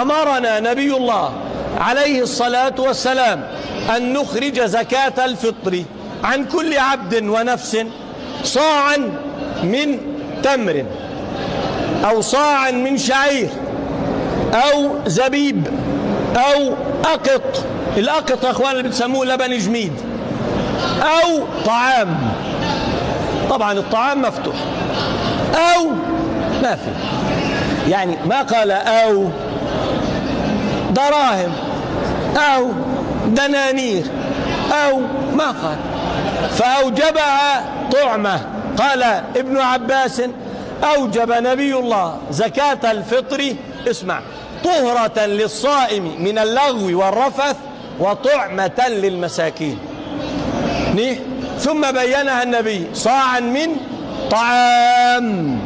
أمرنا نبي الله عليه الصلاة والسلام أن نخرج زكاة الفطر عن كل عبد ونفس صاعا من تمر أو صاعا من شعير أو زبيب أو أقط. الأقط يا أخوان اللي بتسموه لبن جميد، أو طعام. طبعا الطعام مفتوح، أو ما في، يعني ما قال أو دراهم أو دنانير أو ما قال، فأوجبها طعمة. قال ابن عباس: أوجب نبي الله زكاة الفطر، اسمع، طهرة للصائم من اللغو والرفث وطعمة للمساكين. ثم بينها النبي: صاعا من طعام.